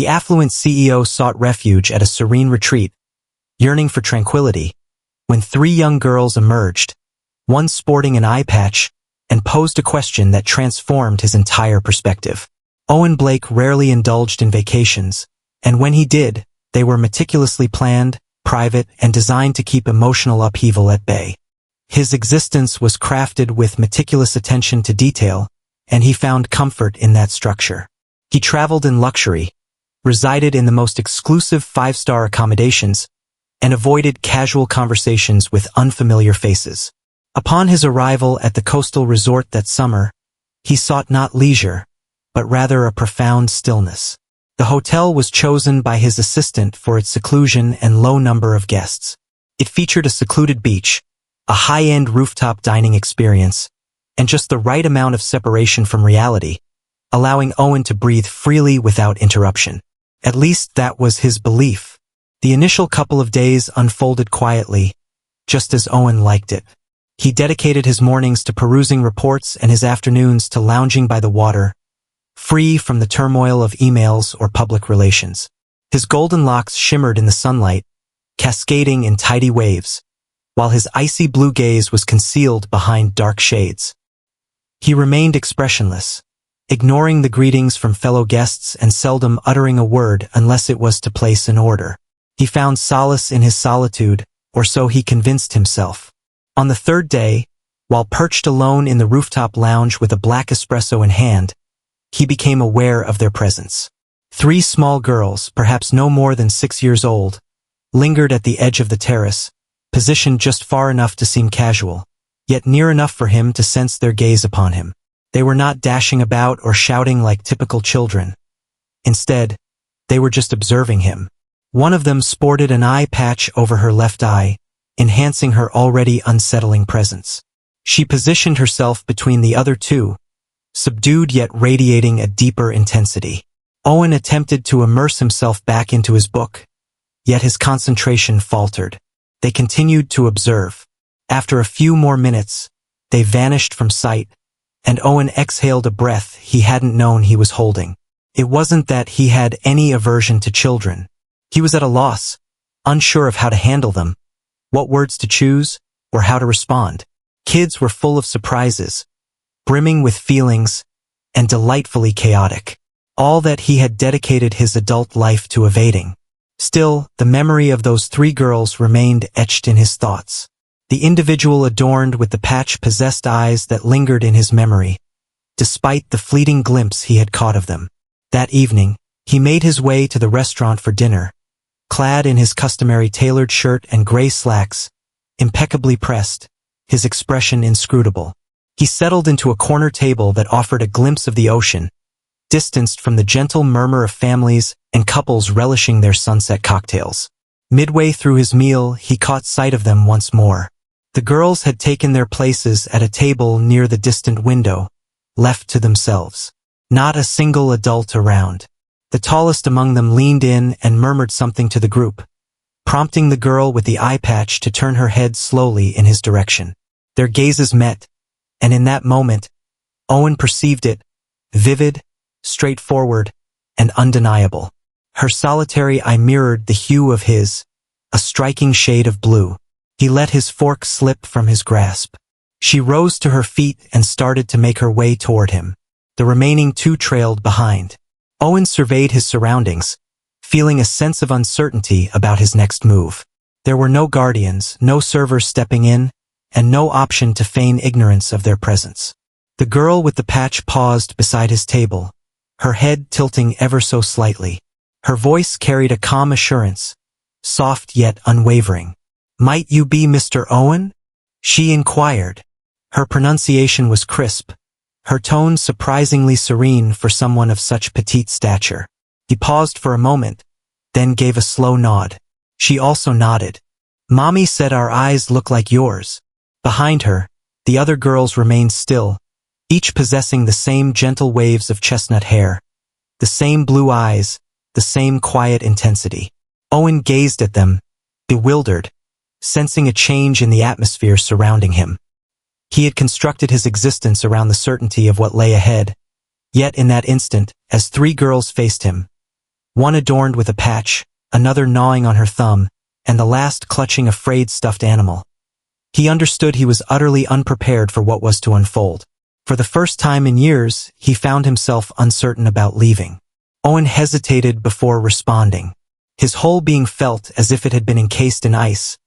The affluent CEO sought refuge at a serene retreat, yearning for tranquility, when three young girls emerged, one sporting an eye patch, and posed a question that transformed his entire perspective. Owen Blake rarely indulged in vacations, and when he did, they were meticulously planned, private, and designed to keep emotional upheaval at bay. His existence was crafted with meticulous attention to detail, and he found comfort in that structure. He traveled in luxury, resided in the most exclusive five-star accommodations, and avoided casual conversations with unfamiliar faces. Upon his arrival at the coastal resort that summer, he sought not leisure, but rather a profound stillness. The hotel was chosen by his assistant for its seclusion and low number of guests. It featured a secluded beach, a high-end rooftop dining experience, and just the right amount of separation from reality, allowing Owen to breathe freely without interruption. At least that was his belief. The initial couple of days unfolded quietly, just as Owen liked it. He dedicated his mornings to perusing reports and his afternoons to lounging by the water, free from the turmoil of emails or public relations. His golden locks shimmered in the sunlight, cascading in tidy waves, while his icy blue gaze was concealed behind dark shades. He remained expressionless, ignoring the greetings from fellow guests and seldom uttering a word unless it was to place an order. He found solace in his solitude, or so he convinced himself. On the third day, while perched alone in the rooftop lounge with a black espresso in hand, he became aware of their presence. Three small girls, perhaps no more than 6 years old, lingered at the edge of the terrace, positioned just far enough to seem casual, yet near enough for him to sense their gaze upon him. They were not dashing about or shouting like typical children. Instead, they were just observing him. One of them sported an eye patch over her left eye, enhancing her already unsettling presence. She positioned herself between the other two, subdued yet radiating a deeper intensity. Owen attempted to immerse himself back into his book, yet his concentration faltered. They continued to observe. After a few more minutes, they vanished from sight, and Owen exhaled a breath he hadn't known he was holding. It wasn't that he had any aversion to children. He was at a loss, unsure of how to handle them, what words to choose, or how to respond. Kids were full of surprises, brimming with feelings, and delightfully chaotic. All that he had dedicated his adult life to evading. Still, the memory of those three girls remained etched in his thoughts. The individual adorned with the patch-possessed eyes that lingered in his memory, despite the fleeting glimpse he had caught of them. That evening, he made his way to the restaurant for dinner, clad in his customary tailored shirt and gray slacks, impeccably pressed, his expression inscrutable. He settled into a corner table that offered a glimpse of the ocean, distanced from the gentle murmur of families and couples relishing their sunset cocktails. Midway through his meal, he caught sight of them once more. The girls had taken their places at a table near the distant window, left to themselves. Not a single adult around. The tallest among them leaned in and murmured something to the group, prompting the girl with the eye patch to turn her head slowly in his direction. Their gazes met, and in that moment, Owen perceived it, vivid, straightforward, and undeniable. Her solitary eye mirrored the hue of his, a striking shade of blue. He let his fork slip from his grasp. She rose to her feet and started to make her way toward him. The remaining two trailed behind. Owen surveyed his surroundings, feeling a sense of uncertainty about his next move. There were no guardians, no servers stepping in, and no option to feign ignorance of their presence. The girl with the patch paused beside his table, her head tilting ever so slightly. Her voice carried a calm assurance, soft yet unwavering. "Might you be Mr. Owen?" she inquired. Her pronunciation was crisp, her tone surprisingly serene for someone of such petite stature. He paused for a moment, then gave a slow nod. She also nodded. "Mommy said our eyes look like yours." Behind her, the other girls remained still, each possessing the same gentle waves of chestnut hair, the same blue eyes, the same quiet intensity. Owen gazed at them, bewildered, sensing a change in the atmosphere surrounding him. He had constructed his existence around the certainty of what lay ahead, yet in that instant, as three girls faced him, one adorned with a patch, another gnawing on her thumb, and the last clutching a frayed stuffed animal. He understood he was utterly unprepared for what was to unfold. For the first time in years, he found himself uncertain about leaving. Owen hesitated before responding. His whole being felt as if it had been encased in ice,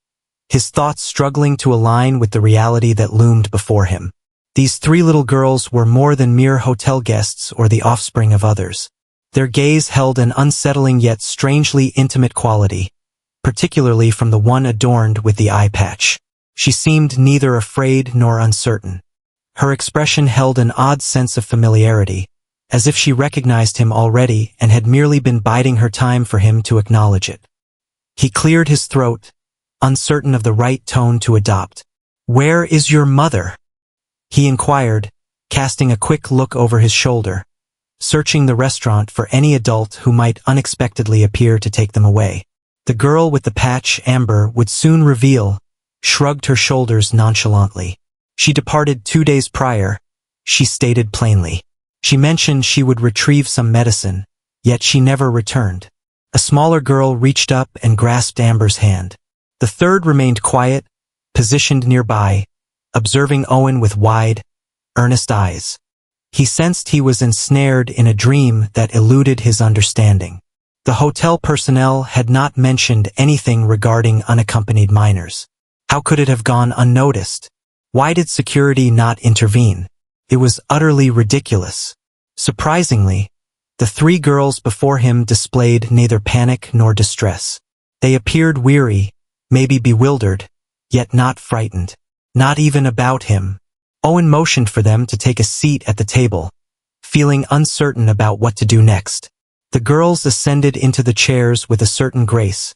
his thoughts struggling to align with the reality that loomed before him. These three little girls were more than mere hotel guests or the offspring of others. Their gaze held an unsettling yet strangely intimate quality, particularly from the one adorned with the eye patch. She seemed neither afraid nor uncertain. Her expression held an odd sense of familiarity, as if she recognized him already and had merely been biding her time for him to acknowledge it. He cleared his throat, uncertain of the right tone to adopt. "Where is your mother?" he inquired, casting a quick look over his shoulder, searching the restaurant for any adult who might unexpectedly appear to take them away. The girl with the patch, Amber, would soon reveal, shrugged her shoulders nonchalantly. She departed 2 days prior, she stated plainly. She mentioned she would retrieve some medicine, yet she never returned. A smaller girl reached up and grasped Amber's hand. The third remained quiet, positioned nearby, observing Owen with wide, earnest eyes. He sensed he was ensnared in a dream that eluded his understanding. The hotel personnel had not mentioned anything regarding unaccompanied minors. How could it have gone unnoticed? Why did security not intervene? It was utterly ridiculous. Surprisingly, the three girls before him displayed neither panic nor distress. They appeared weary, maybe bewildered, yet not frightened. Not even about him. Owen motioned for them to take a seat at the table, feeling uncertain about what to do next. The girls ascended into the chairs with a certain grace,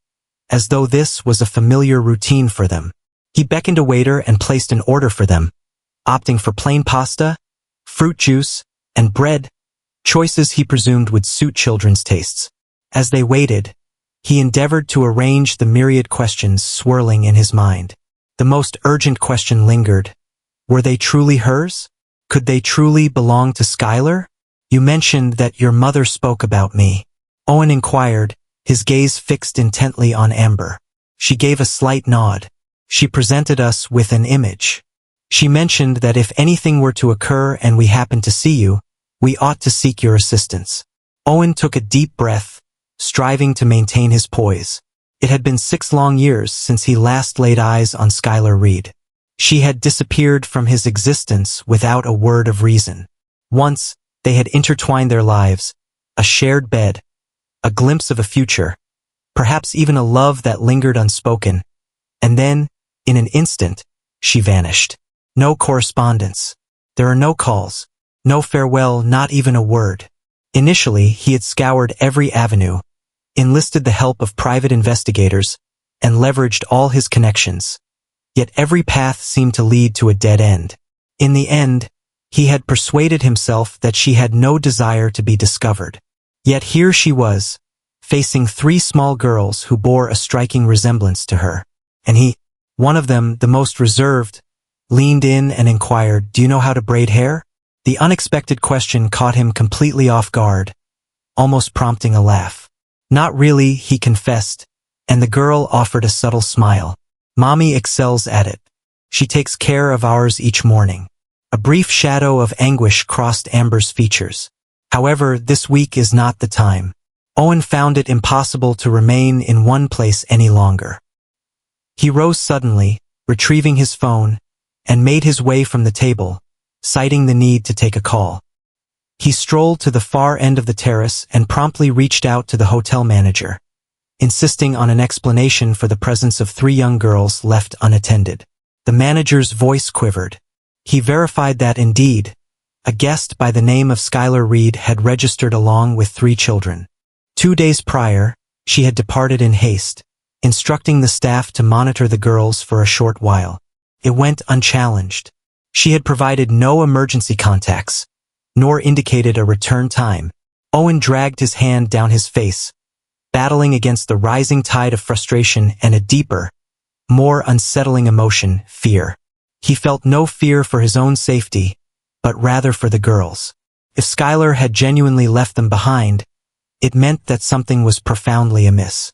as though this was a familiar routine for them. He beckoned a waiter and placed an order for them, opting for plain pasta, fruit juice, and bread, choices he presumed would suit children's tastes. As they waited, he endeavored to arrange the myriad questions swirling in his mind. The most urgent question lingered. Were they truly hers? Could they truly belong to Skylar? "You mentioned that your mother spoke about me," Owen inquired, his gaze fixed intently on Amber. She gave a slight nod. "She presented us with an image. She mentioned that if anything were to occur and we happened to see you, we ought to seek your assistance." Owen took a deep breath, striving to maintain his poise. It had been 6 long years since he last laid eyes on Skylar Reed. She had disappeared from his existence without a word of reason. Once, they had intertwined their lives, a shared bed, a glimpse of a future, perhaps even a love that lingered unspoken. And then, in an instant, she vanished. No correspondence. There are no calls, no farewell, not even a word. Initially, he had scoured every avenue, enlisted the help of private investigators, and leveraged all his connections. Yet every path seemed to lead to a dead end. In the end, he had persuaded himself that she had no desire to be discovered. Yet here she was, facing 3 small girls who bore a striking resemblance to her. And he, one of them, the most reserved, leaned in and inquired, "Do you know how to braid hair?" The unexpected question caught him completely off guard, almost prompting a laugh. "Not really," he confessed, and the girl offered a subtle smile. "Mommy excels at it. She takes care of ours each morning." A brief shadow of anguish crossed Amber's features. However, this week is not the time. Owen found it impossible to remain in one place any longer. He rose suddenly, retrieving his phone, and made his way from the table, citing the need to take a call. He strolled to the far end of the terrace and promptly reached out to the hotel manager, insisting on an explanation for the presence of 3 young girls left unattended. The manager's voice quivered. He verified that indeed, a guest by the name of Skylar Reed had registered along with 3 children. 2 days prior, she had departed in haste, instructing the staff to monitor the girls for a short while. It went unchallenged. She had provided no emergency contacts, nor indicated a return time. Owen dragged his hand down his face, battling against the rising tide of frustration and a deeper, more unsettling emotion, fear. He felt no fear for his own safety, but rather for the girls. If Skylar had genuinely left them behind, it meant that something was profoundly amiss.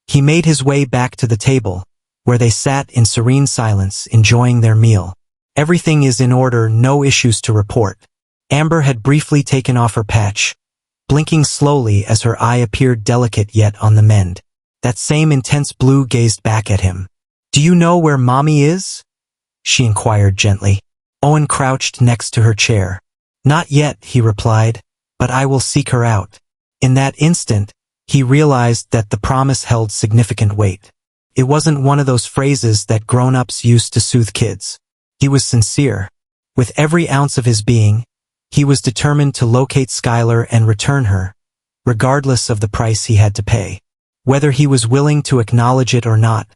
He made his way back to the table, where they sat in serene silence, enjoying their meal. Everything is in order, no issues to report. Amber had briefly taken off her patch, blinking slowly as her eye appeared delicate yet on the mend. That same intense blue gazed back at him. "Do you know where Mommy is?" she inquired gently. Owen crouched next to her chair. "Not yet," he replied, "but I will seek her out." In that instant, he realized that the promise held significant weight. It wasn't one of those phrases that grown-ups used to soothe kids. He was sincere. With every ounce of his being, he was determined to locate Skylar and return her, regardless of the price he had to pay. Whether he was willing to acknowledge it or not,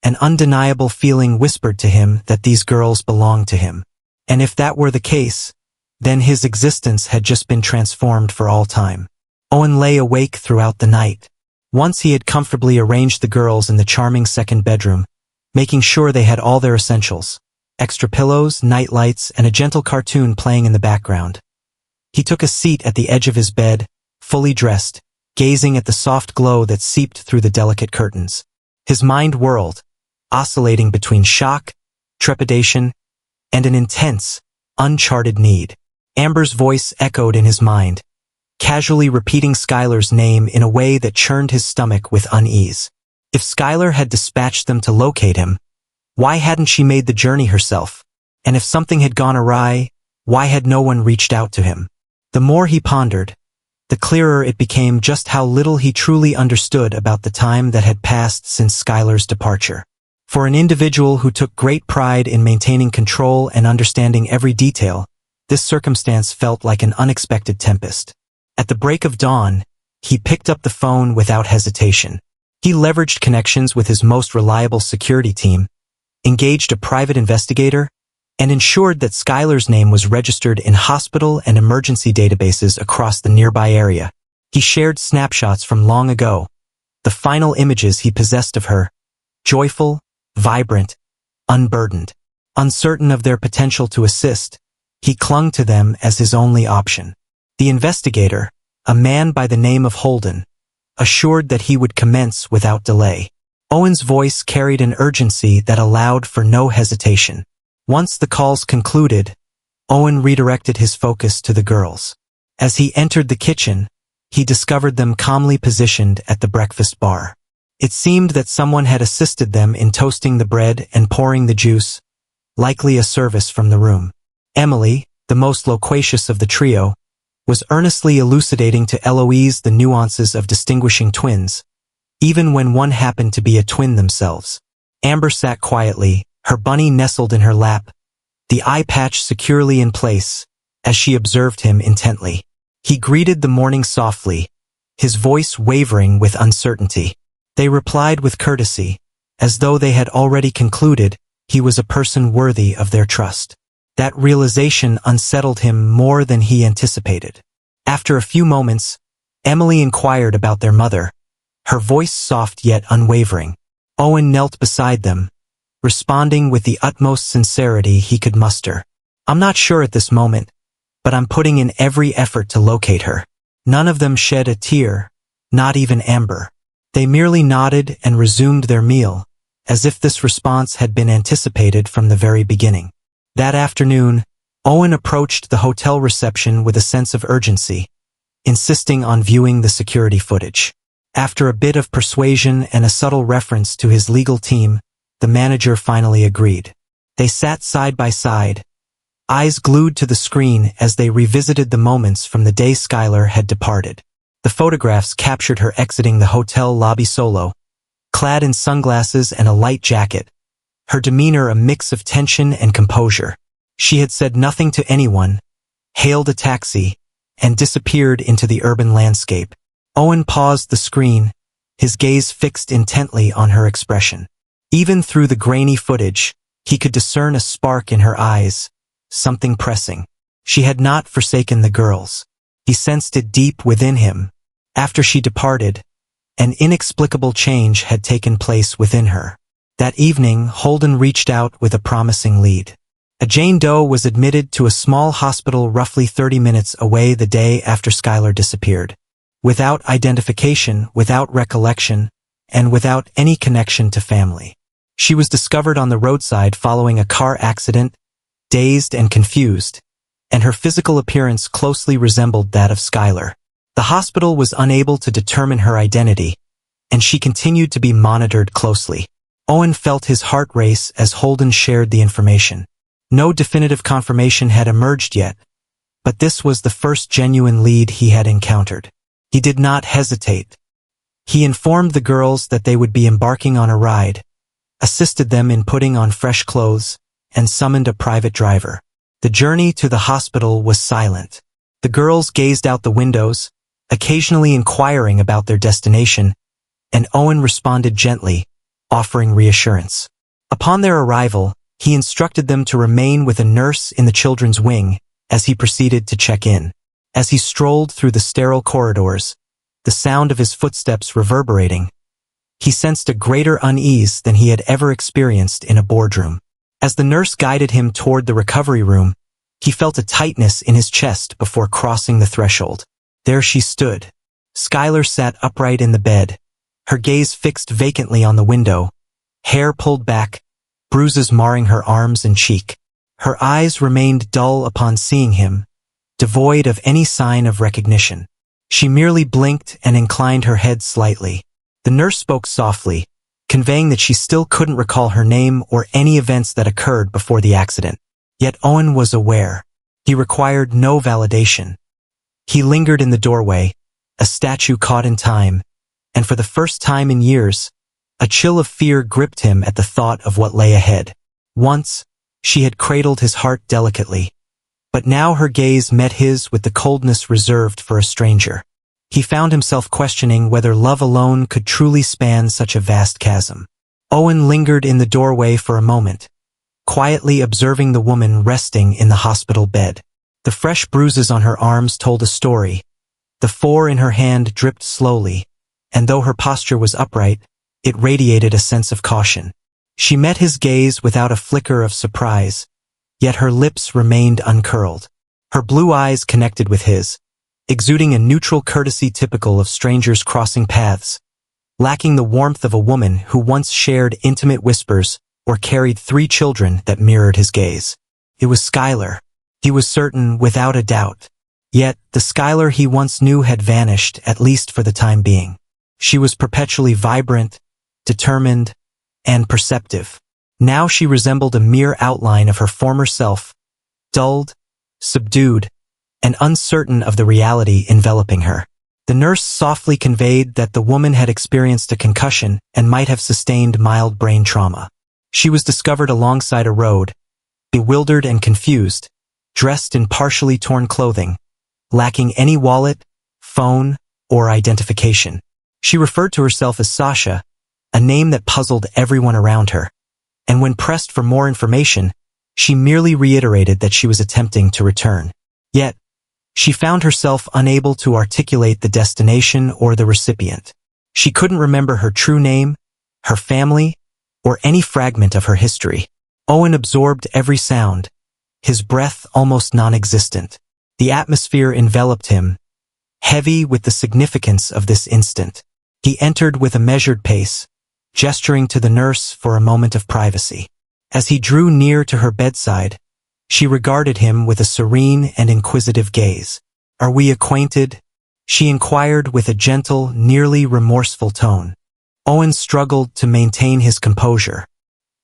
an undeniable feeling whispered to him that these girls belonged to him. And if that were the case, then his existence had just been transformed for all time. Owen lay awake throughout the night. Once he had comfortably arranged the girls in the charming second bedroom, making sure they had all their essentials, extra pillows, night lights, and a gentle cartoon playing in the background. He took a seat at the edge of his bed, fully dressed, gazing at the soft glow that seeped through the delicate curtains. His mind whirled, oscillating between shock, trepidation, and an intense, uncharted need. Amber's voice echoed in his mind, casually repeating Skylar's name in a way that churned his stomach with unease. If Skylar had dispatched them to locate him, why hadn't she made the journey herself? And if something had gone awry, why had no one reached out to him? The more he pondered, the clearer it became just how little he truly understood about the time that had passed since Skylar's departure. For an individual who took great pride in maintaining control and understanding every detail, this circumstance felt like an unexpected tempest. At the break of dawn, he picked up the phone without hesitation. He leveraged connections with his most reliable security team, engaged a private investigator, and ensured that Skylar's name was registered in hospital and emergency databases across the nearby area. He shared snapshots from long ago, the final images he possessed of her, joyful, vibrant, unburdened. Uncertain of their potential to assist, he clung to them as his only option. The investigator, a man by the name of Holden, assured that he would commence without delay. Owen's voice carried an urgency that allowed for no hesitation. Once the calls concluded, Owen redirected his focus to the girls. As he entered the kitchen, he discovered them calmly positioned at the breakfast bar. It seemed that someone had assisted them in toasting the bread and pouring the juice, likely a service from the room. Emily, the most loquacious of the trio, was earnestly elucidating to Eloise the nuances of distinguishing twins, even when one happened to be a twin themselves. Amber sat quietly, her bunny nestled in her lap, the eye patch securely in place, as she observed him intently. He greeted the morning softly, his voice wavering with uncertainty. They replied with courtesy, as though they had already concluded he was a person worthy of their trust. That realization unsettled him more than he anticipated. After a few moments, Emily inquired about their mother, her voice soft yet unwavering. Owen knelt beside them, responding with the utmost sincerity he could muster. "I'm not sure at this moment, but I'm putting in every effort to locate her." None of them shed a tear, not even Amber. They merely nodded and resumed their meal, as if this response had been anticipated from the very beginning. That afternoon, Owen approached the hotel reception with a sense of urgency, insisting on viewing the security footage. After a bit of persuasion and a subtle reference to his legal team, the manager finally agreed. They sat side by side, eyes glued to the screen as they revisited the moments from the day Skylar had departed. The photographs captured her exiting the hotel lobby solo, clad in sunglasses and a light jacket, her demeanor a mix of tension and composure. She had said nothing to anyone, hailed a taxi, and disappeared into the urban landscape. Owen paused the screen, his gaze fixed intently on her expression. Even through the grainy footage, he could discern a spark in her eyes, something pressing. She had not forsaken the girls. He sensed it deep within him. After she departed, an inexplicable change had taken place within her. That evening, Holden reached out with a promising lead. A Jane Doe was admitted to a small hospital roughly 30 minutes away the day after Skylar disappeared. without identification, without recollection, and without any connection to family. She was discovered on the roadside following a car accident, dazed and confused, and her physical appearance closely resembled that of Skylar. The hospital was unable to determine her identity, and she continued to be monitored closely. Owen felt his heart race as Holden shared the information. No definitive confirmation had emerged yet, but this was the first genuine lead he had encountered. He did not hesitate. He informed the girls that they would be embarking on a ride, assisted them in putting on fresh clothes, and summoned a private driver. The journey to the hospital was silent. The girls gazed out the windows, occasionally inquiring about their destination, and Owen responded gently, offering reassurance. Upon their arrival, he instructed them to remain with a nurse in the children's wing as he proceeded to check in. As he strolled through the sterile corridors, the sound of his footsteps reverberating, he sensed a greater unease than he had ever experienced in a boardroom. As the nurse guided him toward the recovery room, he felt a tightness in his chest before crossing the threshold. There she stood. Skylar sat upright in the bed, her gaze fixed vacantly on the window, hair pulled back, bruises marring her arms and cheek. Her eyes remained dull upon seeing him, devoid of any sign of recognition. She merely blinked and inclined her head slightly. The nurse spoke softly, conveying that she still couldn't recall her name or any events that occurred before the accident. Yet Owen was aware. He required no validation. He lingered in the doorway, a statue caught in time, and for the first time in years, a chill of fear gripped him at the thought of what lay ahead. Once, she had cradled his heart delicately, but now her gaze met his with the coldness reserved for a stranger. He found himself questioning whether love alone could truly span such a vast chasm. Owen lingered in the doorway for a moment, quietly observing the woman resting in the hospital bed. The fresh bruises on her arms told a story. The 4 in her hand dripped slowly, and though her posture was upright, it radiated a sense of caution. She met his gaze without a flicker of surprise, yet her lips remained uncurled. Her blue eyes connected with his, exuding a neutral courtesy typical of strangers crossing paths, lacking the warmth of a woman who once shared intimate whispers or carried 3 children that mirrored his gaze. It was Skylar. He was certain, without a doubt. Yet, the Skylar he once knew had vanished, at least for the time being. She was perpetually vibrant, determined, and perceptive. Now she resembled a mere outline of her former self, dulled, subdued, and uncertain of the reality enveloping her. The nurse softly conveyed that the woman had experienced a concussion and might have sustained mild brain trauma. She was discovered alongside a road, bewildered and confused, dressed in partially torn clothing, lacking any wallet, phone, or identification. She referred to herself as Sasha, a name that puzzled everyone around her. And when pressed for more information, she merely reiterated that she was attempting to return. Yet, she found herself unable to articulate the destination or the recipient. She couldn't remember her true name, her family, or any fragment of her history. Owen absorbed every sound, his breath almost non-existent. The atmosphere enveloped him, heavy with the significance of this instant. He entered with a measured pace, gesturing to the nurse for a moment of privacy. As he drew near to her bedside, she regarded him with a serene and inquisitive gaze. "Are we acquainted?" she inquired with a gentle, nearly remorseful tone. Owen struggled to maintain his composure.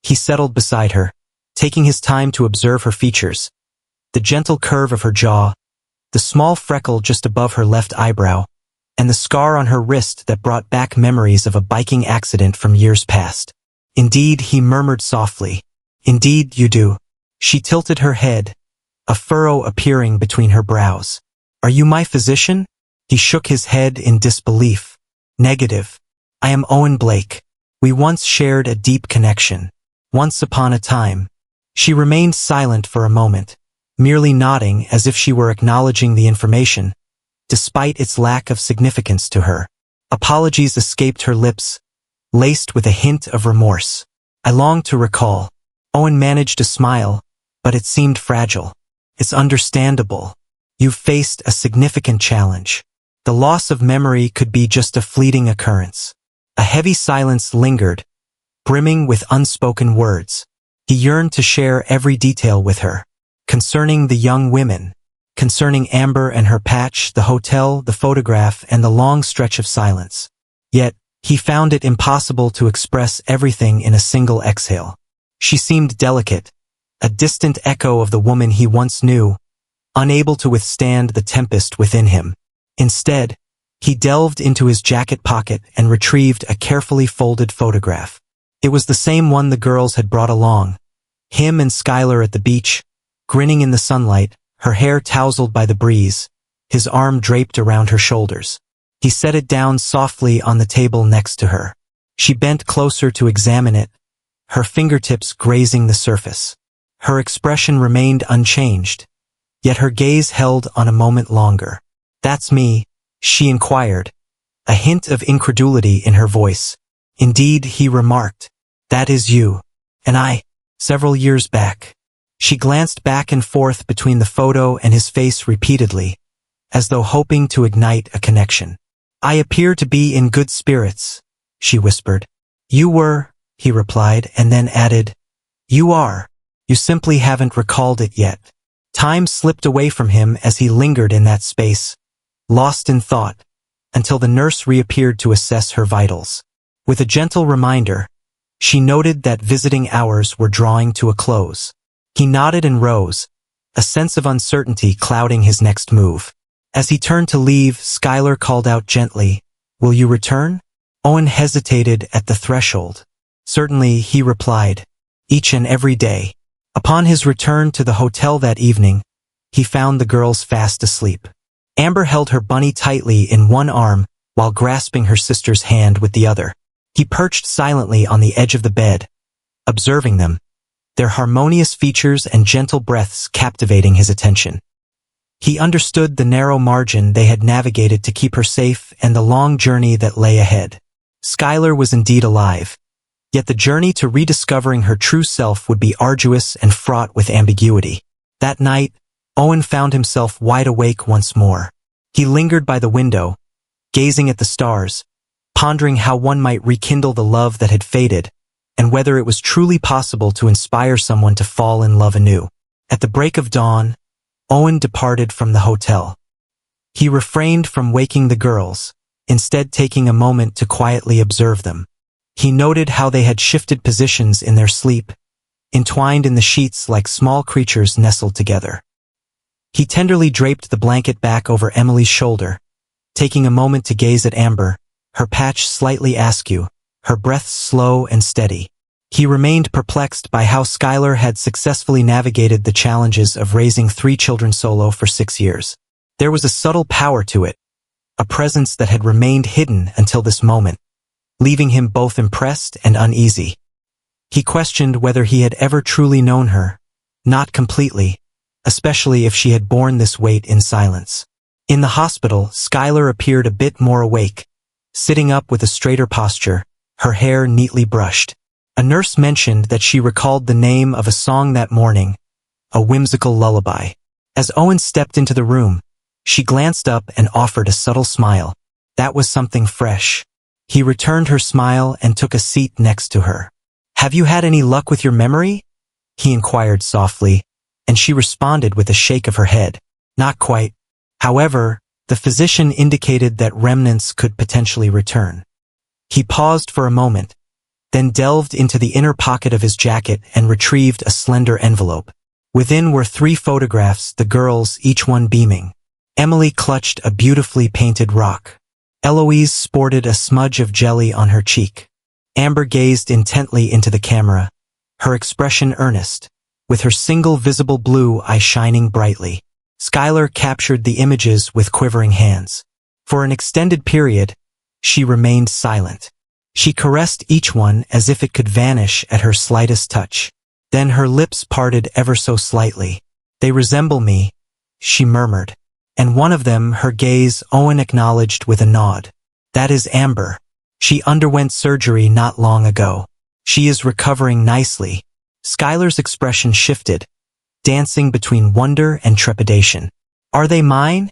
He settled beside her, taking his time to observe her features. The gentle curve of her jaw, the small freckle just above her left eyebrow, and the scar on her wrist that brought back memories of a biking accident from years past. "Indeed," he murmured softly. "Indeed, you do." She tilted her head, a furrow appearing between her brows. "Are you my physician?" He shook his head in disbelief. "Negative. I am Owen Blake. We once shared a deep connection. Once upon a time." She remained silent for a moment, merely nodding as if she were acknowledging the information, despite its lack of significance to her. Apologies escaped her lips, laced with a hint of remorse. "I long to recall." Owen managed a smile, but it seemed fragile. "It's understandable. You've faced a significant challenge." The loss of memory could be just a fleeting occurrence. A heavy silence lingered, brimming with unspoken words. He yearned to share every detail with her. Concerning the young women, concerning Amber and her patch, the hotel, the photograph, and the long stretch of silence. Yet, he found it impossible to express everything in a single exhale. She seemed delicate, a distant echo of the woman he once knew, unable to withstand the tempest within him. Instead, he delved into his jacket pocket and retrieved a carefully folded photograph. It was the same one the girls had brought along. Him and Skylar at the beach, grinning in the sunlight, her hair tousled by the breeze, his arm draped around her shoulders. He set it down softly on the table next to her. She bent closer to examine it, her fingertips grazing the surface. Her expression remained unchanged, yet her gaze held on a moment longer. "That's me," she inquired, a hint of incredulity in her voice. "Indeed," he remarked. "That is you. And I, several years back." She glanced back and forth between the photo and his face repeatedly, as though hoping to ignite a connection. "I appear to be in good spirits," she whispered. "You were," he replied, and then added, "You are. You simply haven't recalled it yet." Time slipped away from him as he lingered in that space, lost in thought, until the nurse reappeared to assess her vitals. With a gentle reminder, she noted that visiting hours were drawing to a close. He nodded and rose, a sense of uncertainty clouding his next move. As he turned to leave, Skylar called out gently, "Will you return?" Owen hesitated at the threshold. "Certainly," he replied, "each and every day." Upon his return to the hotel that evening, he found the girls fast asleep. Amber held her bunny tightly in one arm while grasping her sister's hand with the other. He perched silently on the edge of the bed, observing them, their harmonious features and gentle breaths captivating his attention. He understood the narrow margin they had navigated to keep her safe and the long journey that lay ahead. Skylar was indeed alive, yet the journey to rediscovering her true self would be arduous and fraught with ambiguity. That night, Owen found himself wide awake once more. He lingered by the window, gazing at the stars, pondering how one might rekindle the love that had faded, and whether it was truly possible to inspire someone to fall in love anew. At the break of dawn, Owen departed from the hotel. He refrained from waking the girls, instead taking a moment to quietly observe them. He noted how they had shifted positions in their sleep, entwined in the sheets like small creatures nestled together. He tenderly draped the blanket back over Emily's shoulder, taking a moment to gaze at Amber, her patch slightly askew, her breath slow and steady. He remained perplexed by how Skylar had successfully navigated the challenges of raising 3 children solo for 6 years. There was a subtle power to it, a presence that had remained hidden until this moment, leaving him both impressed and uneasy. He questioned whether he had ever truly known her, not completely, especially if she had borne this weight in silence. In the hospital, Skylar appeared a bit more awake, sitting up with a straighter posture, her hair neatly brushed. A nurse mentioned that she recalled the name of a song that morning, a whimsical lullaby. As Owen stepped into the room, she glanced up and offered a subtle smile. That was something fresh. He returned her smile and took a seat next to her. "Have you had any luck with your memory?" he inquired softly, and she responded with a shake of her head. "Not quite." However, the physician indicated that remnants could potentially return. He paused for a moment, then delved into the inner pocket of his jacket and retrieved a slender envelope. Within were 3 photographs, the girls, each one beaming. Emily clutched a beautifully painted rock. Eloise sported a smudge of jelly on her cheek. Amber gazed intently into the camera, her expression earnest, with her single visible blue eye shining brightly. Skylar captured the images with quivering hands. For an extended period, she remained silent. She caressed each one as if it could vanish at her slightest touch. Then her lips parted ever so slightly. "They resemble me," she murmured. "And one of them," her gaze Owen acknowledged with a nod. "That is Amber. She underwent surgery not long ago. She is recovering nicely." Skylar's expression shifted, dancing between wonder and trepidation. "Are they mine?"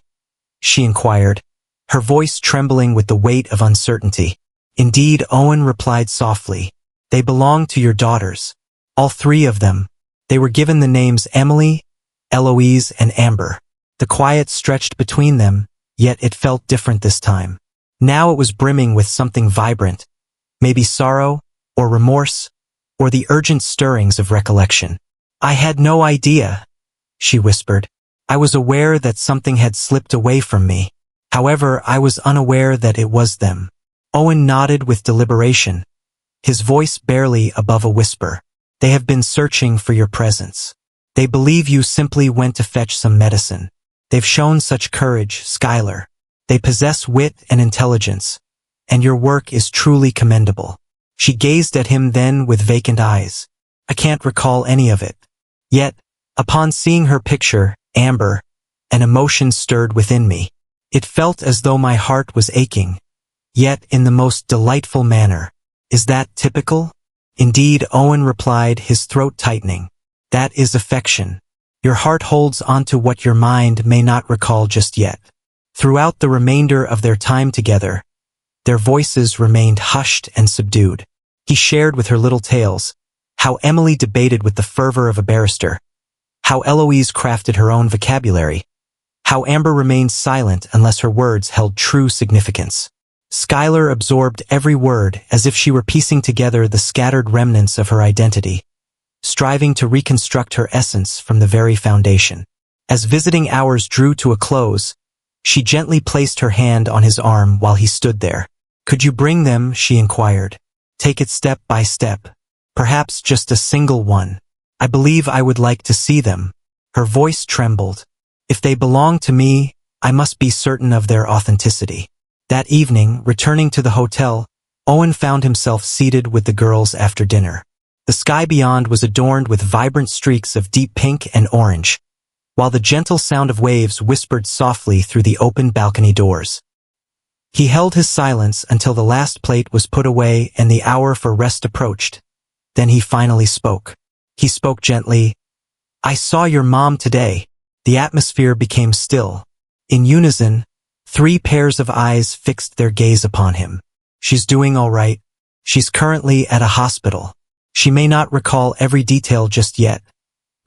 she inquired, her voice trembling with the weight of uncertainty. Indeed, Owen replied softly. They belong to your daughters. All three of them. They were given the names Emily, Eloise, and Amber. The quiet stretched between them, yet it felt different this time. Now it was brimming with something vibrant, maybe sorrow, or remorse, or the urgent stirrings of recollection. I had no idea, she whispered. I was aware that something had slipped away from me. However, I was unaware that it was them. Owen nodded with deliberation, his voice barely above a whisper. They have been searching for your presence. They believe you simply went to fetch some medicine. They've shown such courage, Skylar. They possess wit and intelligence, and your work is truly commendable. She gazed at him then with vacant eyes. I can't recall any of it. Yet, upon seeing her picture, Amber, an emotion stirred within me. It felt as though my heart was aching, yet in the most delightful manner. Is that typical? Indeed, Owen replied, his throat tightening. That is affection. Your heart holds onto what your mind may not recall just yet. Throughout the remainder of their time together, their voices remained hushed and subdued. He shared with her little tales, how Emily debated with the fervor of a barrister, how Eloise crafted her own vocabulary, how Amber remained silent unless her words held true significance. Skylar absorbed every word as if she were piecing together the scattered remnants of her identity, striving to reconstruct her essence from the very foundation. As visiting hours drew to a close, she gently placed her hand on his arm while he stood there. Could you bring them? She inquired. Take it step by step. Perhaps just a single one. I believe I would like to see them. Her voice trembled. If they belong to me, I must be certain of their authenticity. That evening, returning to the hotel, Owen found himself seated with the girls after dinner. The sky beyond was adorned with vibrant streaks of deep pink and orange, while the gentle sound of waves whispered softly through the open balcony doors. He held his silence until the last plate was put away and the hour for rest approached. Then he finally spoke. He spoke gently. I saw your mom today. The atmosphere became still. In unison, 3 pairs of eyes fixed their gaze upon him. She's doing all right. She's currently at a hospital. She may not recall every detail just yet,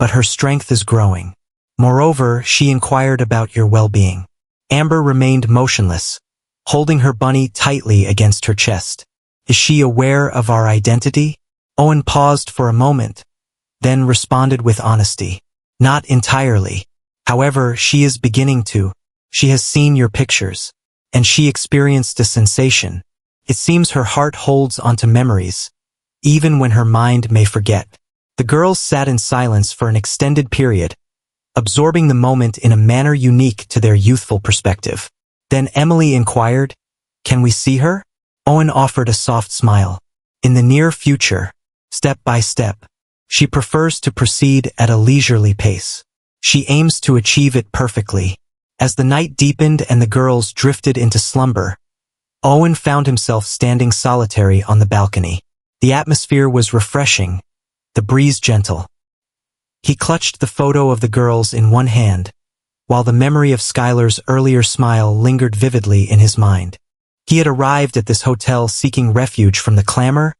but her strength is growing. Moreover, she inquired about your well-being. Amber remained motionless, holding her bunny tightly against her chest. Is she aware of our identity? Owen paused for a moment, then responded with honesty. Not entirely. However, she is beginning to. She has seen your pictures, and she experienced a sensation. It seems her heart holds onto memories, even when her mind may forget. The girls sat in silence for an extended period, absorbing the moment in a manner unique to their youthful perspective. Then Emily inquired, Can we see her? Owen offered a soft smile. In the near future, step by step. She prefers to proceed at a leisurely pace. She aims to achieve it perfectly. As the night deepened and the girls drifted into slumber, Owen found himself standing solitary on the balcony. The atmosphere was refreshing, the breeze gentle. He clutched the photo of the girls in one hand, while the memory of Skylar's earlier smile lingered vividly in his mind. He had arrived at this hotel seeking refuge from the clamor,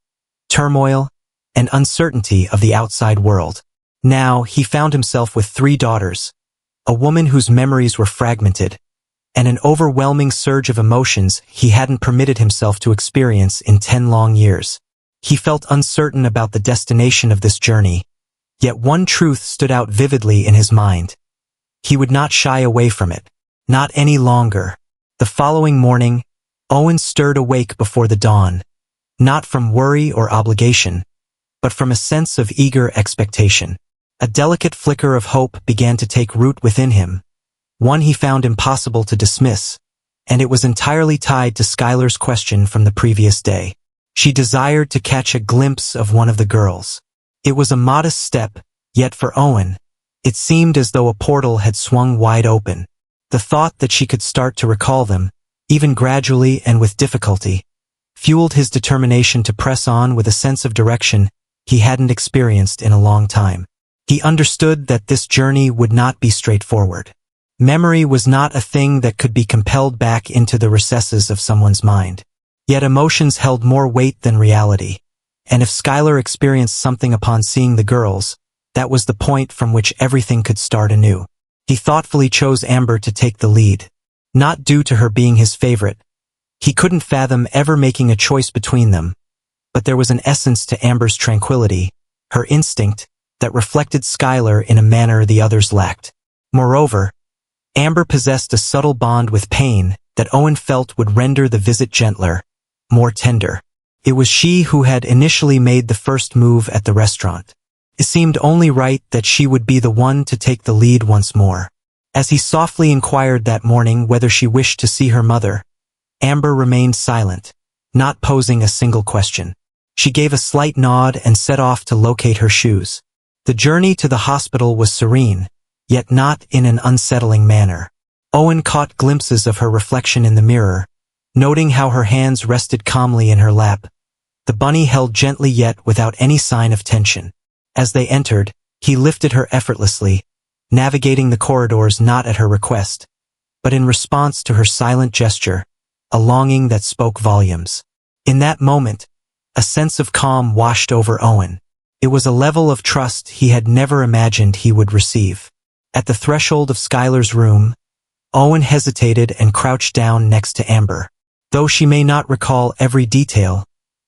turmoil, and uncertainty of the outside world. Now, he found himself with 3 daughters, a woman whose memories were fragmented, and an overwhelming surge of emotions he hadn't permitted himself to experience in 10 long years. He felt uncertain about the destination of this journey, yet one truth stood out vividly in his mind. He would not shy away from it. Not any longer. The following morning, Owen stirred awake before the dawn, not from worry or obligation, but from a sense of eager expectation. A delicate flicker of hope began to take root within him, one he found impossible to dismiss, and it was entirely tied to Skylar's question from the previous day. She desired to catch a glimpse of one of the girls. It was a modest step, yet for Owen, it seemed as though a portal had swung wide open. The thought that she could start to recall them, even gradually and with difficulty, fueled his determination to press on with a sense of direction he hadn't experienced in a long time. He understood that this journey would not be straightforward. Memory was not a thing that could be compelled back into the recesses of someone's mind. Yet emotions held more weight than reality. And if Skylar experienced something upon seeing the girls, that was the point from which everything could start anew. He thoughtfully chose Amber to take the lead. Not due to her being his favorite. He couldn't fathom ever making a choice between them. But there was an essence to Amber's tranquility, her instinct, that reflected Skylar in a manner the others lacked. Moreover, Amber possessed a subtle bond with pain that Owen felt would render the visit gentler, more tender. It was she who had initially made the first move at the restaurant. It seemed only right that she would be the one to take the lead once more. As he softly inquired that morning whether she wished to see her mother, Amber remained silent, not posing a single question. She gave a slight nod and set off to locate her shoes. The journey to the hospital was serene, yet not in an unsettling manner. Owen caught glimpses of her reflection in the mirror, noting how her hands rested calmly in her lap, the bunny held gently yet without any sign of tension. As they entered, he lifted her effortlessly, navigating the corridors not at her request, but in response to her silent gesture, a longing that spoke volumes. In that moment, a sense of calm washed over Owen. It was a level of trust he had never imagined he would receive. At the threshold of Skylar's room, Owen hesitated and crouched down next to Amber. Though she may not recall every detail,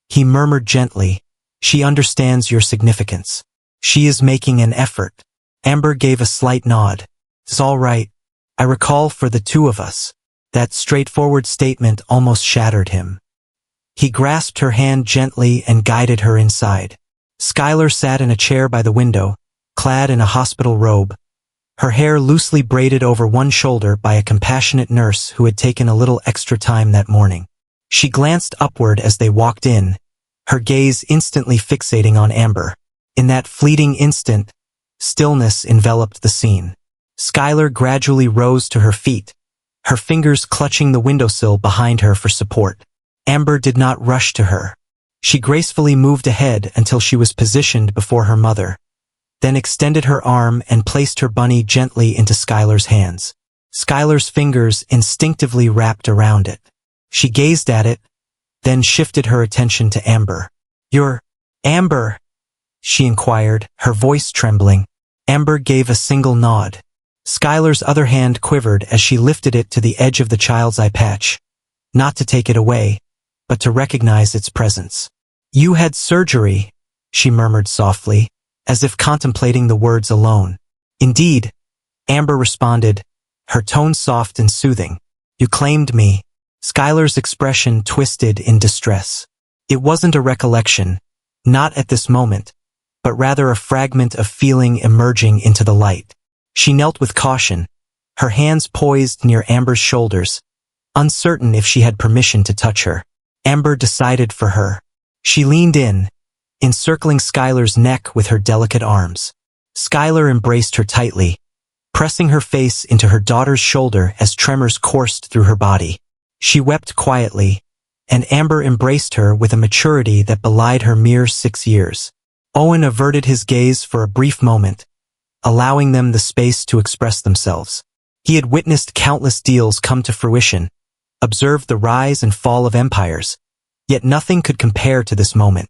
he murmured gently, "She understands your significance. She is making an effort." Amber gave a slight nod. "It's all right. I recall for the two of us." That straightforward statement almost shattered him. He grasped her hand gently and guided her inside. Skylar sat in a chair by the window, clad in a hospital robe, her hair loosely braided over one shoulder by a compassionate nurse who had taken a little extra time that morning. She glanced upward as they walked in, her gaze instantly fixating on Amber. In that fleeting instant, stillness enveloped the scene. Skylar gradually rose to her feet, her fingers clutching the windowsill behind her for support. Amber did not rush to her. She gracefully moved ahead until she was positioned before her mother, then extended her arm and placed her bunny gently into Skylar's hands. Skylar's fingers instinctively wrapped around it. She gazed at it, then shifted her attention to Amber. "You're Amber?" she inquired, her voice trembling. Amber gave a single nod. Skylar's other hand quivered as she lifted it to the edge of the child's eye patch, not to take it away, but to recognize its presence. "You had surgery," she murmured softly, as if contemplating the words alone. "Indeed," Amber responded, her tone soft and soothing. "You claimed me." Skylar's expression twisted in distress. It wasn't a recollection, not at this moment, but rather a fragment of feeling emerging into the light. She knelt with caution, her hands poised near Amber's shoulders, uncertain if she had permission to touch her. Amber decided for her. She leaned in, encircling Skylar's neck with her delicate arms. Skylar embraced her tightly, pressing her face into her daughter's shoulder as tremors coursed through her body. She wept quietly, and Amber embraced her with a maturity that belied her mere 6 years. Owen averted his gaze for a brief moment, allowing them the space to express themselves. He had witnessed countless deals come to fruition, observed the rise and fall of empires, yet nothing could compare to this moment.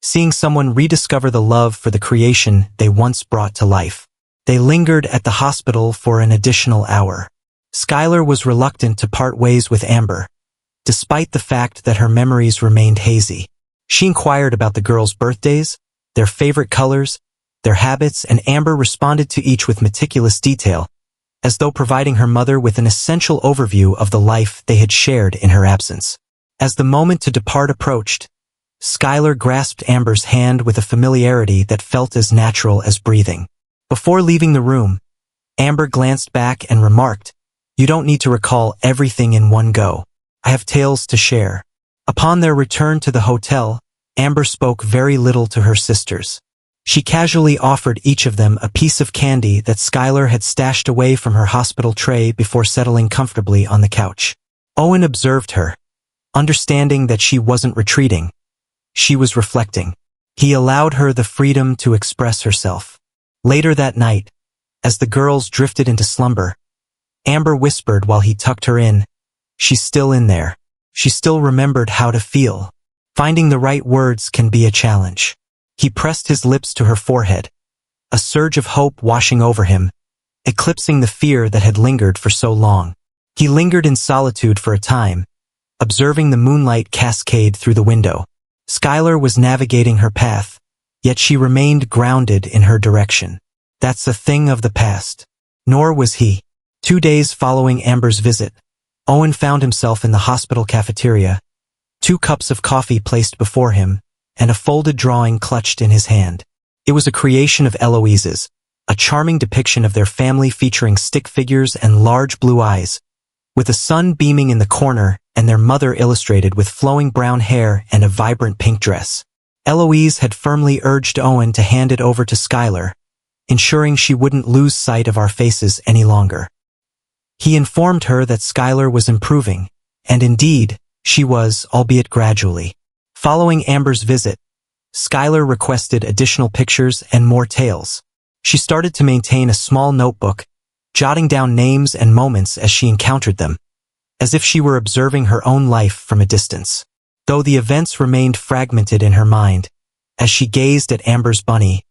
Seeing someone rediscover the love for the creation they once brought to life. They lingered at the hospital for an additional hour. Skylar was reluctant to part ways with Amber, despite the fact that her memories remained hazy. She inquired about the girls' birthdays, their favorite colors, their habits, and Amber responded to each with meticulous detail, as though providing her mother with an essential overview of the life they had shared in her absence. As the moment to depart approached, Skylar grasped Amber's hand with a familiarity that felt as natural as breathing. Before leaving the room, Amber glanced back and remarked, "You don't need to recall everything in one go. I have tales to share." Upon their return to the hotel, Amber spoke very little to her sisters. She casually offered each of them a piece of candy that Skylar had stashed away from her hospital tray before settling comfortably on the couch. Owen observed her, understanding that she wasn't retreating. She was reflecting. He allowed her the freedom to express herself. Later that night, as the girls drifted into slumber, Amber whispered while he tucked her in. She's still in there. She still remembered how to feel. Finding the right words can be a challenge. He pressed his lips to her forehead, a surge of hope washing over him, eclipsing the fear that had lingered for so long. He lingered in solitude for a time, observing the moonlight cascade through the window. Skylar was navigating her path, yet she remained grounded in her direction. That's a thing of the past. Nor was he. 2 days following Amber's visit, Owen found himself in the hospital cafeteria, 2 cups of coffee placed before him, and a folded drawing clutched in his hand. It was a creation of Eloise's, a charming depiction of their family featuring stick figures and large blue eyes, with the sun beaming in the corner and their mother illustrated with flowing brown hair and a vibrant pink dress. Eloise had firmly urged Owen to hand it over to Skylar, ensuring she wouldn't lose sight of our faces any longer. He informed her that Skylar was improving, and indeed, she was, albeit gradually. Following Amber's visit, Skylar requested additional pictures and more tales. She started to maintain a small notebook, jotting down names and moments as she encountered them, as if she were observing her own life from a distance. Though the events remained fragmented in her mind, as she gazed at Amber's bunny,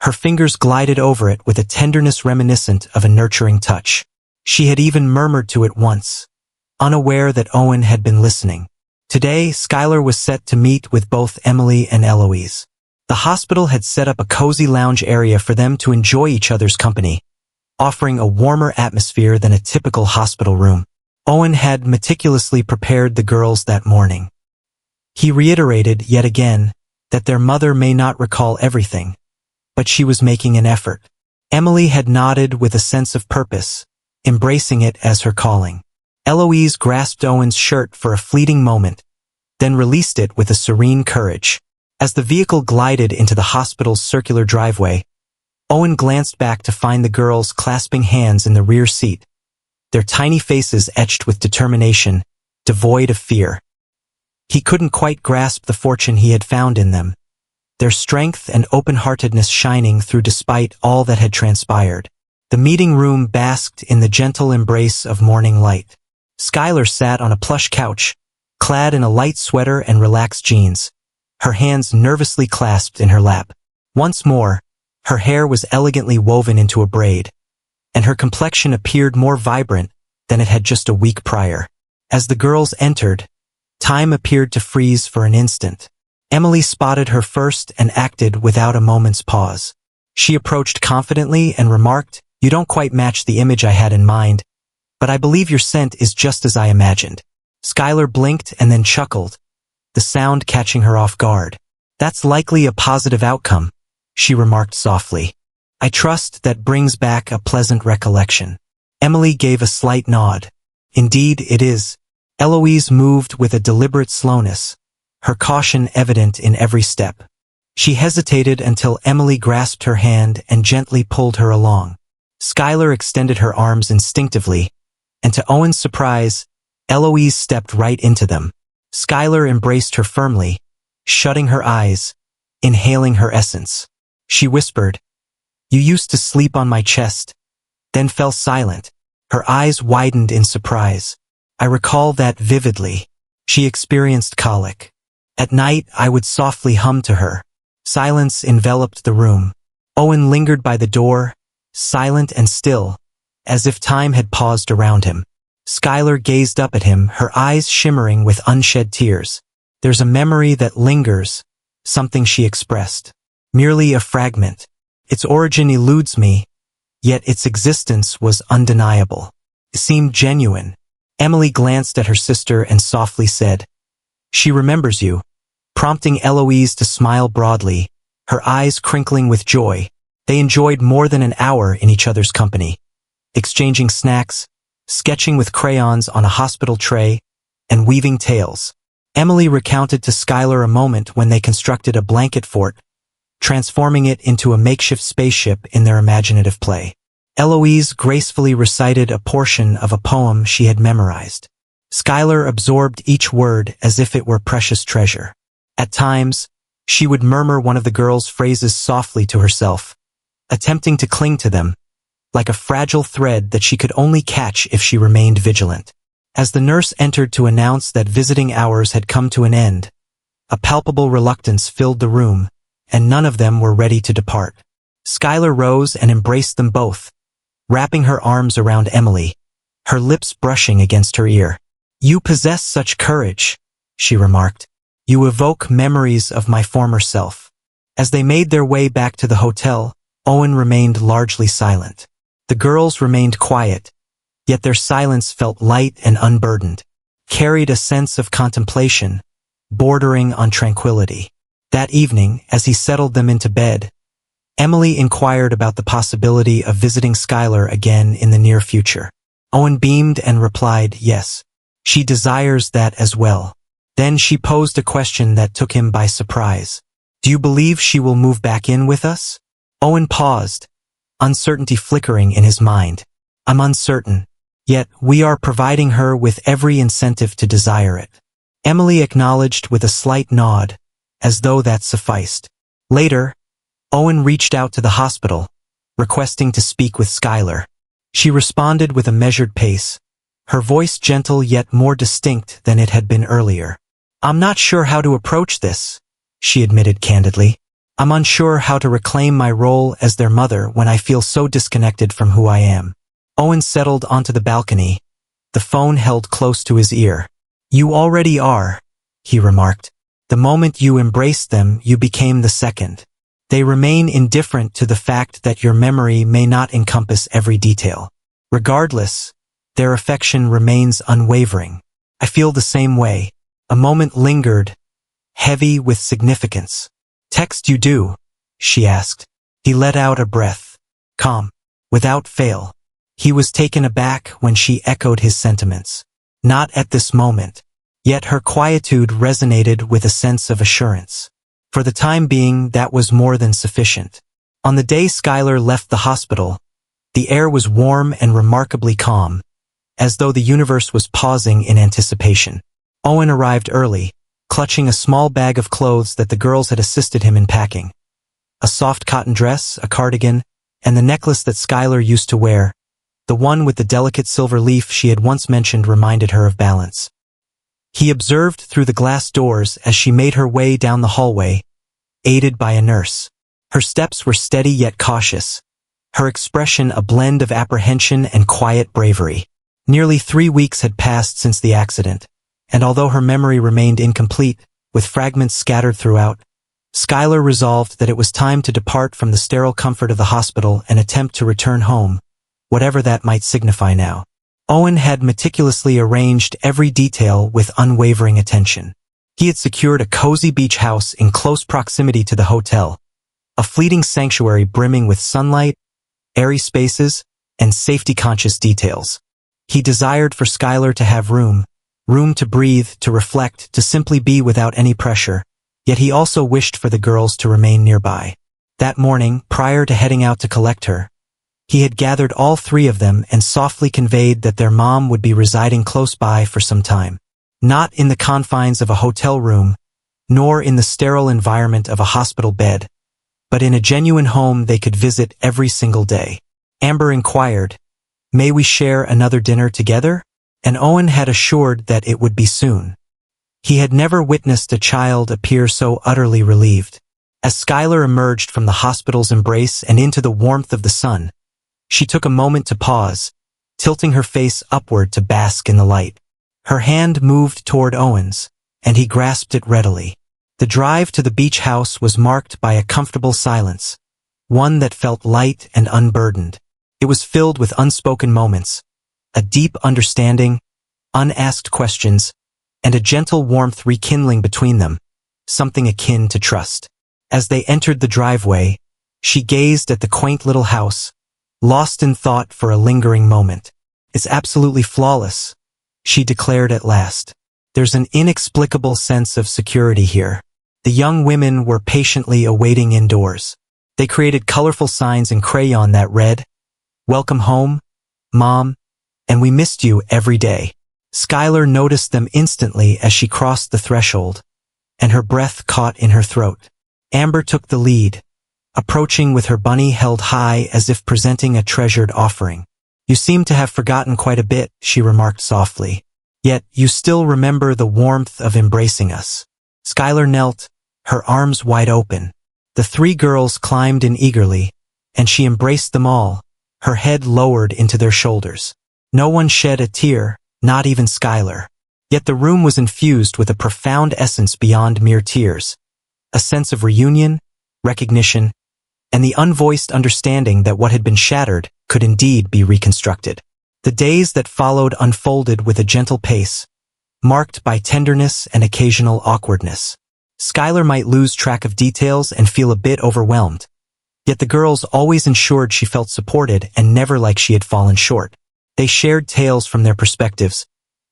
her fingers glided over it with a tenderness reminiscent of a nurturing touch. She had even murmured to it once, unaware that Owen had been listening. Today, Skylar was set to meet with both Emily and Eloise. The hospital had set up a cozy lounge area for them to enjoy each other's company, offering a warmer atmosphere than a typical hospital room. Owen had meticulously prepared the girls that morning. He reiterated yet again that their mother may not recall everything, but she was making an effort. Emily had nodded with a sense of purpose, embracing it as her calling. Eloise grasped Owen's shirt for a fleeting moment, then released it with a serene courage. As the vehicle glided into the hospital's circular driveway, Owen glanced back to find the girls clasping hands in the rear seat, their tiny faces etched with determination, devoid of fear. He couldn't quite grasp the fortune he had found in them, their strength and open-heartedness shining through despite all that had transpired. The meeting room basked in the gentle embrace of morning light. Skylar sat on a plush couch, clad in a light sweater and relaxed jeans, her hands nervously clasped in her lap. Once more, her hair was elegantly woven into a braid, and her complexion appeared more vibrant than it had just a week prior. As the girls entered, time appeared to freeze for an instant. Emily spotted her first and acted without a moment's pause. She approached confidently and remarked, "You don't quite match the image I had in mind, but I believe your scent is just as I imagined." Skylar blinked and then chuckled, the sound catching her off guard. "That's likely a positive outcome," she remarked softly. "I trust that brings back a pleasant recollection." Emily gave a slight nod. "Indeed, it is." Eloise moved with a deliberate slowness, her caution evident in every step. She hesitated until Emily grasped her hand and gently pulled her along. Skylar extended her arms instinctively, and to Owen's surprise, Eloise stepped right into them. Skylar embraced her firmly, shutting her eyes, inhaling her essence. She whispered, "You used to sleep on my chest," then fell silent. Her eyes widened in surprise. "I recall that vividly." She experienced colic. At night, I would softly hum to her. Silence enveloped the room. Owen lingered by the door, silent and still, as if time had paused around him. Skylar gazed up at him, her eyes shimmering with unshed tears. "There's a memory that lingers," something she expressed. "Merely a fragment. Its origin eludes me, yet its existence was undeniable. It seemed genuine." Emily glanced at her sister and softly said, "She remembers you," prompting Eloise to smile broadly, her eyes crinkling with joy. They enjoyed more than an hour in each other's company, exchanging snacks, sketching with crayons on a hospital tray, and weaving tales. Emily recounted to Skylar a moment when they constructed a blanket fort, transforming it into a makeshift spaceship in their imaginative play. Eloise gracefully recited a portion of a poem she had memorized. Skylar absorbed each word as if it were precious treasure. At times, she would murmur one of the girl's phrases softly to herself, attempting to cling to them, like a fragile thread that she could only catch if she remained vigilant. As the nurse entered to announce that visiting hours had come to an end, a palpable reluctance filled the room, and none of them were ready to depart. Skylar rose and embraced them both, wrapping her arms around Emily, her lips brushing against her ear. "You possess such courage," she remarked. "You evoke memories of my former self." As they made their way back to the hotel, Owen remained largely silent. The girls remained quiet, yet their silence felt light and unburdened, carried a sense of contemplation, bordering on tranquility. That evening, as he settled them into bed, Emily inquired about the possibility of visiting Skylar again in the near future. Owen beamed and replied, "Yes. She desires that as well." Then she posed a question that took him by surprise. "Do you believe she will move back in with us?" Owen paused, uncertainty flickering in his mind. "I'm uncertain. Yet we are providing her with every incentive to desire it." Emily acknowledged with a slight nod, as though that sufficed. Later, Owen reached out to the hospital, requesting to speak with Skylar. She responded with a measured pace, her voice gentle yet more distinct than it had been earlier. "I'm not sure how to approach this," she admitted candidly. "I'm unsure how to reclaim my role as their mother when I feel so disconnected from who I am." Owen settled onto the balcony, the phone held close to his ear. "You already are," he remarked. "The moment you embraced them, you became the second. They remain indifferent to the fact that your memory may not encompass every detail. Regardless, their affection remains unwavering. I feel the same way." A moment lingered, heavy with significance. "Text you do?" she asked. He let out a breath. Calm. Without fail. He was taken aback when she echoed his sentiments. Not at this moment. Yet her quietude resonated with a sense of assurance. For the time being, that was more than sufficient. On the day Skylar left the hospital, the air was warm and remarkably calm, as though the universe was pausing in anticipation. Owen arrived early, clutching a small bag of clothes that the girls had assisted him in packing. A soft cotton dress, a cardigan, and the necklace that Skylar used to wear, the one with the delicate silver leaf she had once mentioned, reminded her of balance. He observed through the glass doors as she made her way down the hallway, aided by a nurse. Her steps were steady yet cautious, her expression a blend of apprehension and quiet bravery. Nearly 3 weeks had passed since the accident, and although her memory remained incomplete, with fragments scattered throughout, Skylar resolved that it was time to depart from the sterile comfort of the hospital and attempt to return home, whatever that might signify now. Owen had meticulously arranged every detail with unwavering attention. He had secured a cozy beach house in close proximity to the hotel, a fleeting sanctuary brimming with sunlight, airy spaces, and safety-conscious details. He desired for Skylar to have room to breathe, to reflect, to simply be without any pressure, yet he also wished for the girls to remain nearby. That morning, prior to heading out to collect her, he had gathered all 3 of them and softly conveyed that their mom would be residing close by for some time. Not in the confines of a hotel room, nor in the sterile environment of a hospital bed, but in a genuine home they could visit every single day. Amber inquired, "May we share another dinner together?" And Owen had assured that it would be soon. He had never witnessed a child appear so utterly relieved. As Skylar emerged from the hospital's embrace and into the warmth of the sun, she took a moment to pause, tilting her face upward to bask in the light. Her hand moved toward Owen's, and he grasped it readily. The drive to the beach house was marked by a comfortable silence, one that felt light and unburdened. It was filled with unspoken moments, a deep understanding, unasked questions, and a gentle warmth rekindling between them, something akin to trust. As they entered the driveway, she gazed at the quaint little house, lost in thought for a lingering moment. "It's absolutely flawless," she declared at last. "There's an inexplicable sense of security here." The young women were patiently awaiting indoors. They created colorful signs in crayon that read, "Welcome home, Mom, and we missed you every day." Skylar noticed them instantly as she crossed the threshold, and her breath caught in her throat. Amber took the lead, approaching with her bunny held high as if presenting a treasured offering. "You seem to have forgotten quite a bit," she remarked softly. "Yet you still remember the warmth of embracing us." Skylar knelt, her arms wide open. The three girls climbed in eagerly, and she embraced them all, her head lowered into their shoulders. No one shed a tear, not even Skylar. Yet the room was infused with a profound essence beyond mere tears, a sense of reunion, recognition, and the unvoiced understanding that what had been shattered could indeed be reconstructed. The days that followed unfolded with a gentle pace, marked by tenderness and occasional awkwardness. Skylar might lose track of details and feel a bit overwhelmed, yet the girls always ensured she felt supported and never like she had fallen short. They shared tales from their perspectives,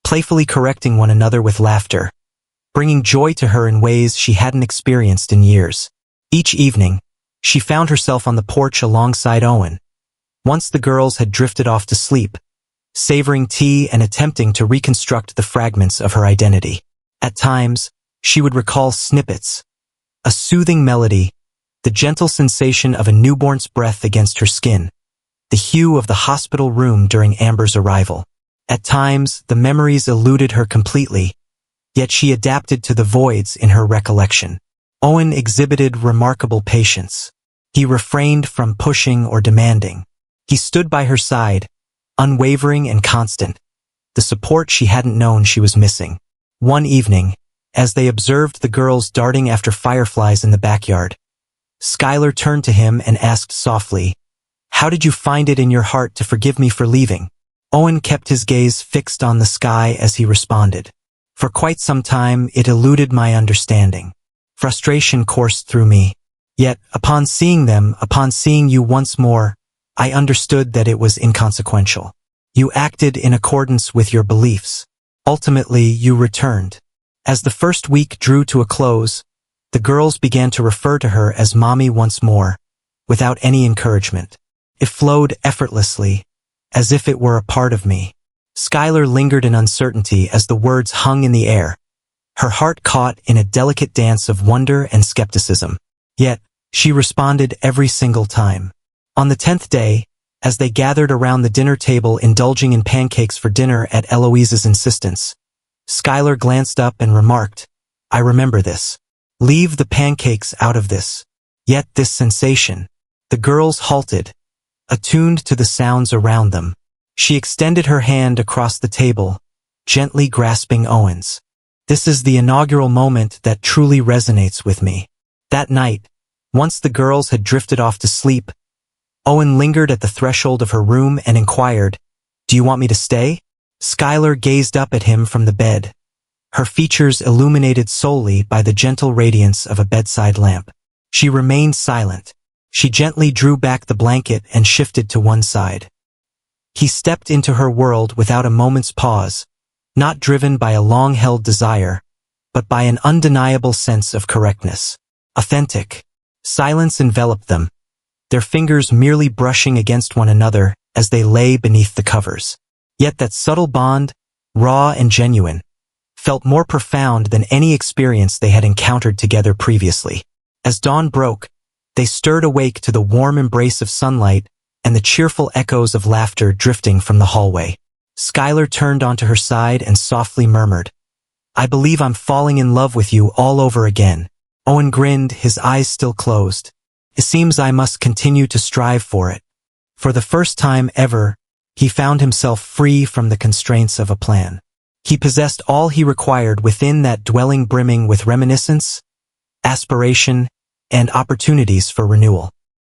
playfully correcting one another with laughter, bringing joy to her in ways she hadn't experienced in years. Each evening, she found herself on the porch alongside Owen. Once the girls had drifted off to sleep, savoring tea and attempting to reconstruct the fragments of her identity. At times, she would recall snippets, a soothing melody, the gentle sensation of a newborn's breath against her skin, the hue of the hospital room during Amber's arrival. At times, the memories eluded her completely, yet she adapted to the voids in her recollection. Owen exhibited remarkable patience. He refrained from pushing or demanding. He stood by her side, unwavering and constant, the support she hadn't known she was missing. One evening, as they observed the girls darting after fireflies in the backyard, Skylar turned to him and asked softly, "How did you find it in your heart to forgive me for leaving?" Owen kept his gaze fixed on the sky as he responded. "For quite some time it eluded my understanding. Frustration coursed through me. Yet, upon seeing you once more, I understood that it was inconsequential. You acted in accordance with your beliefs. Ultimately, you returned." As the first week drew to a close, the girls began to refer to her as Mommy once more, without any encouragement. It flowed effortlessly, as if it were a part of me. Skylar lingered in uncertainty as the words hung in the air, her heart caught in a delicate dance of wonder and skepticism. Yet, she responded every single time. On the 10th day, as they gathered around the dinner table indulging in pancakes for dinner at Eloise's insistence, Skylar glanced up and remarked, "I remember this. Leave the pancakes out of this." Yet this sensation. The girls halted, attuned to the sounds around them. She extended her hand across the table, gently grasping Owen's. "This is the inaugural moment that truly resonates with me." That night, once the girls had drifted off to sleep, Owen lingered at the threshold of her room and inquired, "Do you want me to stay?" Skylar gazed up at him from the bed, her features illuminated solely by the gentle radiance of a bedside lamp. She remained silent. She gently drew back the blanket and shifted to one side. He stepped into her world without a moment's pause, not driven by a long-held desire, but by an undeniable sense of correctness. Authentic. Silence enveloped them, their fingers merely brushing against one another as they lay beneath the covers. Yet that subtle bond, raw and genuine, felt more profound than any experience they had encountered together previously. As dawn broke, they stirred awake to the warm embrace of sunlight and the cheerful echoes of laughter drifting from the hallway. Skylar turned onto her side and softly murmured, "I believe I'm falling in love with you all over again." Owen grinned, his eyes still closed. "It seems I must continue to strive for it." For the first time ever, he found himself free from the constraints of a plan. He possessed all he required within that dwelling brimming with reminiscence, aspiration, and opportunities for renewal.